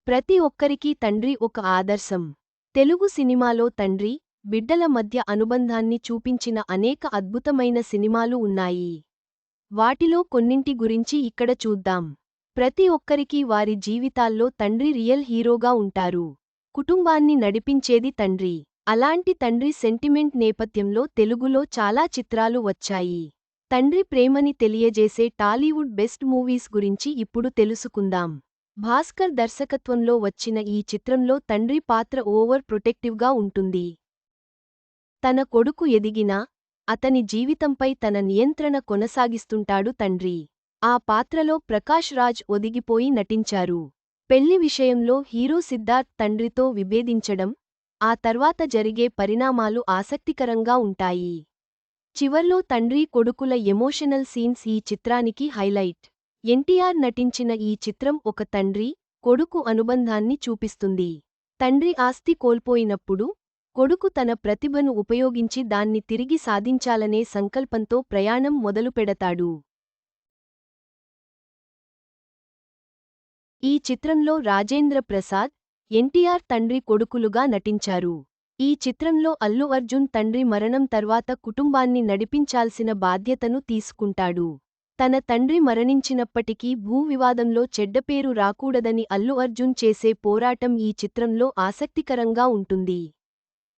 ప్రతి ఒక్కరికీ తండ్రి ఒక ఆదర్శం. తెలుగు సినిమాలో తండ్రి, బిడ్డల మధ్య అనుబంధాన్ని చూపించిన అనేక అద్భుతమైన సినిమాలు ఉన్నాయి. వాటిలో కొన్నింటి గురించి ఇక్కడ చూద్దాం. ప్రతి ఒక్కరికీ వారి జీవితాల్లో తండ్రి రియల్ హీరోగా ఉంటారు. కుటుంబాన్ని నడిపించేది తండ్రి. అలాంటి తండ్రి సెంటిమెంట్ నేపథ్యంలో తెలుగులో చాలా చిత్రాలు వచ్చాయి. తండ్రి ప్రేమని తెలియజేసే టాలీవుడ్ బెస్ట్ మూవీస్ గురించి ఇప్పుడు తెలుసుకుందాం. భాస్కర్ దర్శకత్వంలో వచ్చిన ఈ చిత్రంలో తండ్రి పాత్ర ఓవర్ ప్రొటెక్టివ్గా ఉంటుంది. తన కొడుకు ఎదిగినా, అతని జీవితంపై తన నియంత్రణ కొనసాగిస్తుంటాడు తండ్రి. ఆ పాత్రలో ప్రకాష్ రాజ్ ఒదిగిపోయి నటించారు. పెళ్లి విషయంలో హీరో సిద్ధార్థ్ తండ్రితో విభేదించడం, ఆ తర్వాత జరిగే పరిణామాలు ఆసక్తికరంగా ఉంటాయి. చివర్లో తండ్రి కొడుకుల ఎమోషనల్ సీన్స్ ఈ చిత్రానికి హైలైట్. ఎన్టీఆర్ నటించిన ఈ చిత్రం ఒక తండ్రి, కొడుకు అనుబంధాన్ని చూపిస్తుంది. తండ్రి ఆస్తి కోల్పోయినప్పుడు, కొడుకు తన ప్రతిభను ఉపయోగించి దాన్ని తిరిగి సాధించాలనే సంకల్పంతో ప్రయాణం మొదలుపెడతాడు. ఈ చిత్రంలో రాజేంద్ర ప్రసాద్, ఎన్టీఆర్ తండ్రి కొడుకులుగా నటించారు. ఈ చిత్రంలో అల్లు అర్జున్ తండ్రి మరణం తర్వాత కుటుంబాన్ని నడిపించాల్సిన బాధ్యతను తీసుకుంటాడు. తన తండ్రి మరణించినప్పటికీ భూ వివాదంలో చెడ్డపేరు రాకూడదని అల్లు అర్జున్ చేసే పోరాటం ఈ చిత్రంలో ఆసక్తికరంగా ఉంటుంది.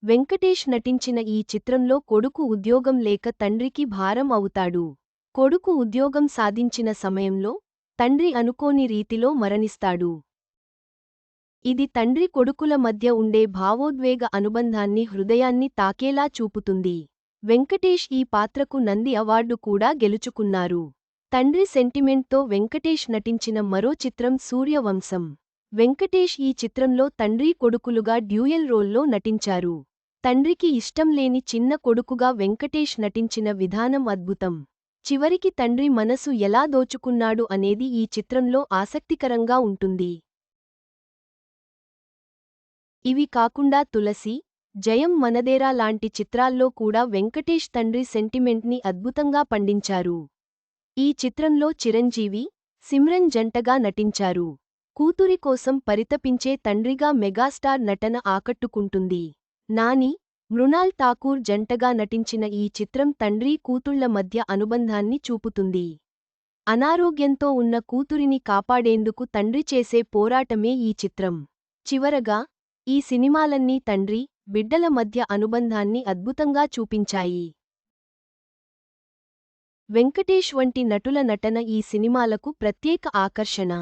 వెంకటేష్ నటించిన ఈ చిత్రంలో కొడుకు ఉద్యోగం లేక తండ్రికి భారం అవుతాడు. కొడుకు ఉద్యోగం సాధించిన సమయంలో, తండ్రి అనుకోని రీతిలో మరణిస్తాడు. ఇది తండ్రి కొడుకుల మధ్య ఉండే భావోద్వేగ అనుబంధాన్ని హృదయాన్ని తాకేలా చూపుతుంది. వెంకటేష్ ఈ పాత్రకు నంది అవార్డు కూడా గెలుచుకున్నారు. తండ్రి సెంటిమెంట్తో వెంకటేష్ నటించిన మరో చిత్రం సూర్యవంశం. వెంకటేష్ ఈ చిత్రంలో తండ్రి కొడుకులుగా డ్యూయల్ రోల్లో నటించారు. తండ్రికి ఇష్టం లేని చిన్న కొడుకుగా వెంకటేష్ నటించిన విధానం అద్భుతం. చివరికి తండ్రి మనసు ఎలా దోచుకున్నాడు అనేది ఈ చిత్రంలో ఆసక్తికరంగా ఉంటుంది. ఇవి కాకుండా తులసి, జయం మనదేరా లాంటి చిత్రాల్లో కూడా వెంకటేష్ తండ్రి సెంటిమెంట్ని అద్భుతంగా పండించారు. ఈ చిత్రంలో చిరంజీవి, సిమ్రన్ జంటగా నటించారు. కూతురి కోసం పరితపించే తండ్రిగా మెగాస్టార్ నటన ఆకట్టుకుంటుంది. నాని, మృణాల్ ఠాకూర్ జంటగా నటించిన ఈ చిత్రం తండ్రి కూతుళ్ల మధ్య అనుబంధాన్ని చూపుతుంది. అనారోగ్యంతో ఉన్న కూతురిని కాపాడేందుకు తండ్రి చేసే పోరాటమే ఈ చిత్రం. చివరగా, ఈ సినిమాలన్నీ తండ్రి, బిడ్డల మధ్య అనుబంధాన్ని అద్భుతంగా చూపించాయి. వెంకటేష్ వంటి నటుల నటన ఈ సినిమాలకు ప్రత్యేక ఆకర్షణ.